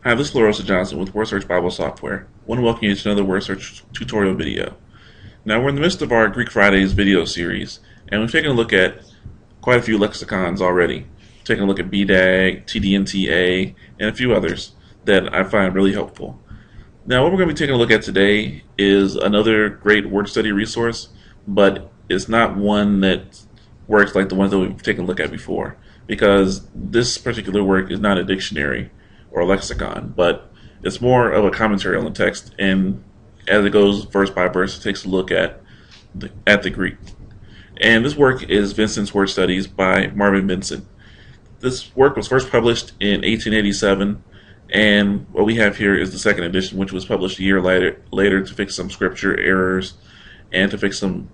Hi, this is Larissa Johnson with WORDsearch Bible Software. I want to welcome you to another WORDsearch tutorial video. Now, we're in the midst of our Greek Fridays video series, and we've taken a look at quite a few lexicons already. Taking a look at BDAG, TDNTA, and a few others that I find really helpful. Now, what we're going to be taking a look at today is another great word study resource, but it's not one that works like the ones that we've taken a look at before, because this particular work is not a dictionary or a lexicon, but it's more of a commentary on the text, and as it goes verse by verse, it takes a look at the Greek. And this work is Vincent's Word Studies by Marvin Vincent. This work was first published in 1887, and what we have here is the second edition, which was published a year later to fix some scripture errors and to fix some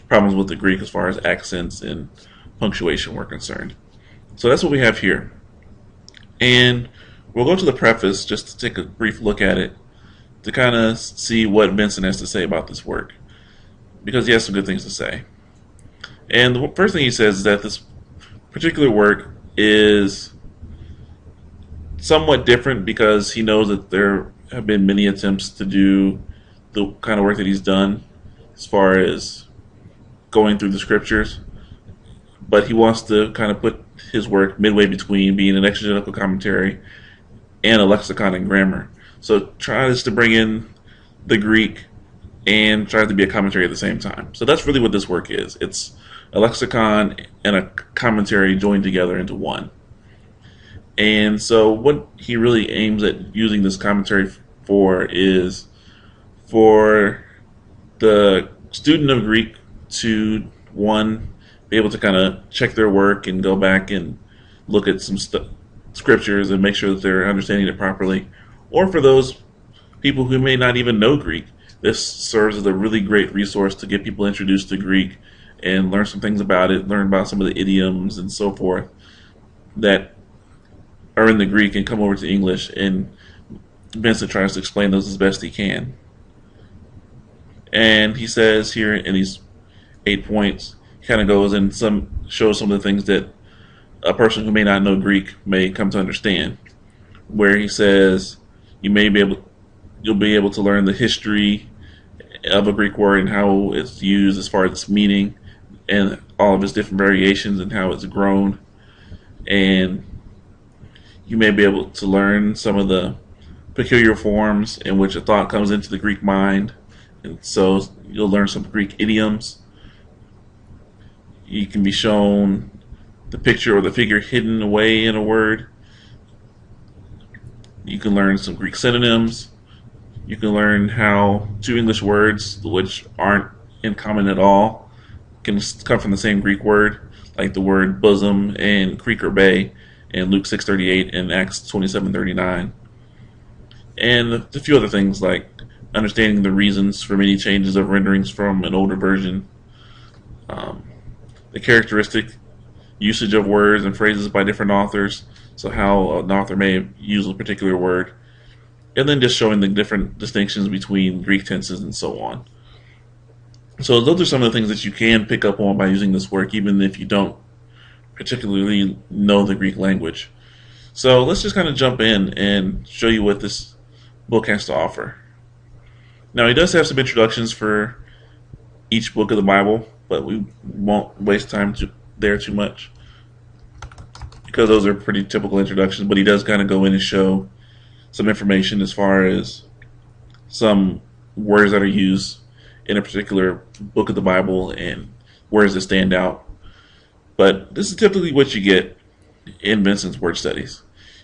problems with the Greek as far as accents and punctuation were concerned. So that's what we have here. And we'll go to the preface just to take a brief look at it to kind of see what Vincent has to say about this work, because he has some good things to say. And the first thing he says is that this particular work is somewhat different because he knows that there have been many attempts to do the kind of work that he's done as far as going through the scriptures, but he wants to kind of put his work midway between being an exegetical commentary and a lexicon and grammar. So tries to bring in the Greek and tries to be a commentary at the same time. So that's really what this work is. It's a lexicon and a commentary joined together into one. And so what he really aims at using this commentary for is for the student of Greek to, one, be able to kind of check their work and go back and look at some scriptures and make sure that they're understanding it properly. Or for those people who may not even know Greek, this serves as a really great resource to get people introduced to Greek and learn some things about it, learn about some of the idioms and so forth that are in the Greek and come over to English, and Vincent tries to explain those as best he can. And he says here in these 8 points, he kind of goes and shows some of the things that a person who may not know Greek may come to understand, where he says you'll be able to learn the history of a Greek word and how it's used as far as its meaning and all of its different variations and how it's grown. And you may be able to learn some of the peculiar forms in which a thought comes into the Greek mind. And so you'll learn some Greek idioms. You can be shown the picture or the figure hidden away in a word. You can learn some Greek synonyms. You can learn how two English words, which aren't in common at all, can come from the same Greek word, like the word bosom and creek or bay in Luke 6:38 and Acts 27:39. And a few other things like understanding the reasons for many changes of renderings from an older version, the characteristic usage of words and phrases by different authors, so how an author may use a particular word, and then just showing the different distinctions between Greek tenses and so on. So those are some of the things that you can pick up on by using this work, even if you don't particularly know the Greek language. So let's just kind of jump in and show you what this book has to offer. Now, he does have some introductions for each book of the Bible, but we won't waste time there too much, because those are pretty typical introductions. But he does kind of go in and show some information as far as some words that are used in a particular book of the Bible and words that stand out. But this is typically what you get in Vincent's word studies.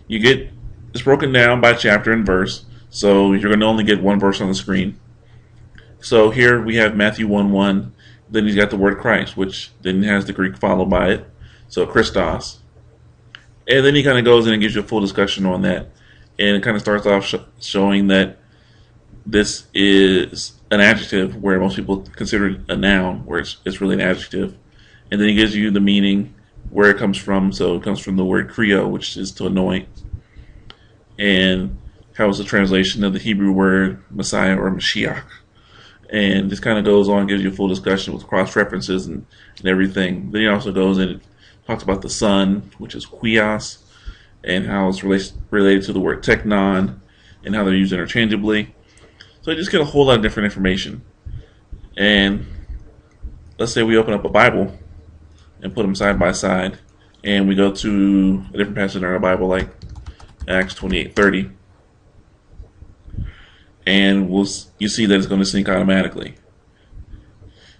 It's broken down by chapter and verse, so you're going to only get one verse on the screen. So here we have Matthew 1:1. Then he's got the word Christ, which then has the Greek followed by it, so Christos. And then he kind of goes in and gives you a full discussion on that. And it kind of starts off showing that this is an adjective, where most people consider it a noun, where it's really an adjective. And then he gives you the meaning, where it comes from. So it comes from the word kreo, which is to anoint. And how it's a translation of the Hebrew word Messiah or Mashiach. And this kind of goes on and gives you a full discussion with cross-references and everything. Then he also goes in and talks about the Son, which is huios, and how it's related to the word teknon and how they're used interchangeably. So you just get a whole lot of different information. And let's say we open up a Bible and put them side by side, and we go to a different passage in our Bible, like Acts 28:30, and you see that it's going to sync automatically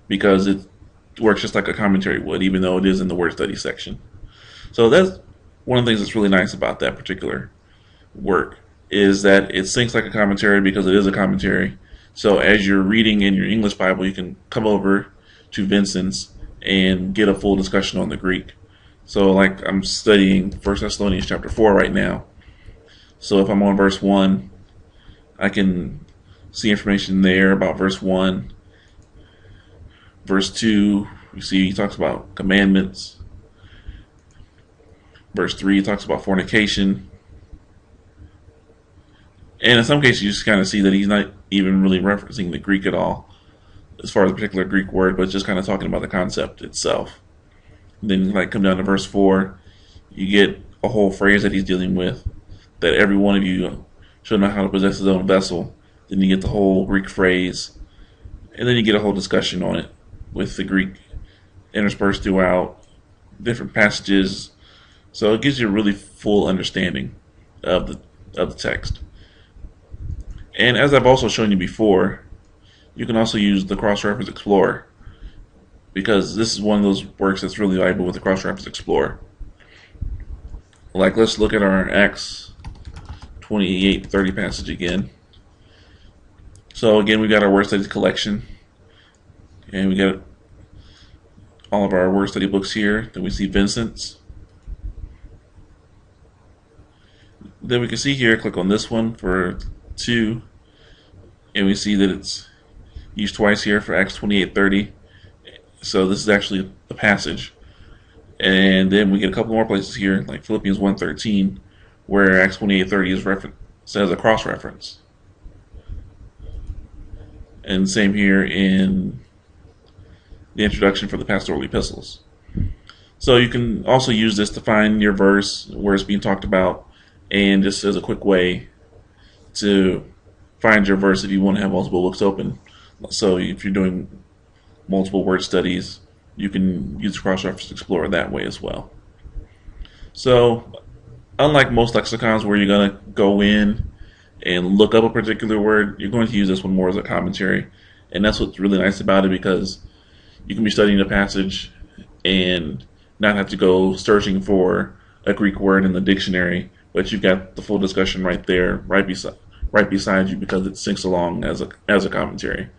because it works just like a commentary would, even though it is in the word study section. So that's one of the things that's really nice about that particular work, is that it syncs like a commentary because it is a commentary. So as you're reading in your English Bible, you can come over to Vincent's and get a full discussion on the Greek. So like I'm studying 1 Thessalonians chapter 4 right now. So if I'm on verse 1, I can see information there about verse 1. Verse 2, you see he talks about commandments. Verse 3, he talks about fornication. And in some cases, you just kind of see that he's not even really referencing the Greek at all, as far as a particular Greek word, but just kind of talking about the concept itself. And then, like, come down to verse 4, you get a whole phrase that he's dealing with, that every one of you should know how to possess his own vessel. Then you get the whole Greek phrase, and then you get a whole discussion on it with the Greek interspersed throughout different passages. So it gives you a really full understanding of the text. And as I've also shown you before, you can also use the Cross-Reference Explorer, because this is one of those works that's really valuable with the Cross-Reference Explorer. Like, let's look at our Acts 28:30 passage again. So again, we got our word studies collection, and we got all of our word study books here. Then we see Vincent's. Then we can see here, click on this one for 2, and we see that it's used twice here for Acts 28:30. So this is actually a passage. And then we get a couple more places here, like Philippians 1:13, where Acts 28:30 is says a cross-reference. And same here in the introduction for the pastoral epistles. So you can also use this to find your verse, where it's being talked about, and just as a quick way to find your verse if you want to have multiple books open. So if you're doing multiple word studies, you can use Cross-Reference Explorer that way as well. So unlike most lexicons where you're going to go in and look up a particular word, you're going to use this one more as a commentary. And that's what's really nice about it, because you can be studying a passage and not have to go searching for a Greek word in the dictionary, but you've got the full discussion right there, right beside you, because it syncs along as a commentary.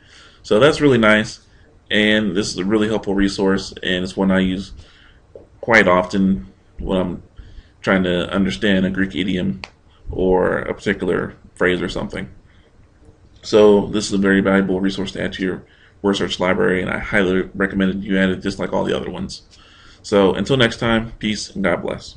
So that's really nice, and this is a really helpful resource, and it's one I use quite often when I'm trying to understand a Greek idiom or a particular phrase or something. So this is a very valuable resource to add to your WORDsearch library, and I highly recommend you add it just like all the other ones. So until next time, peace and God bless.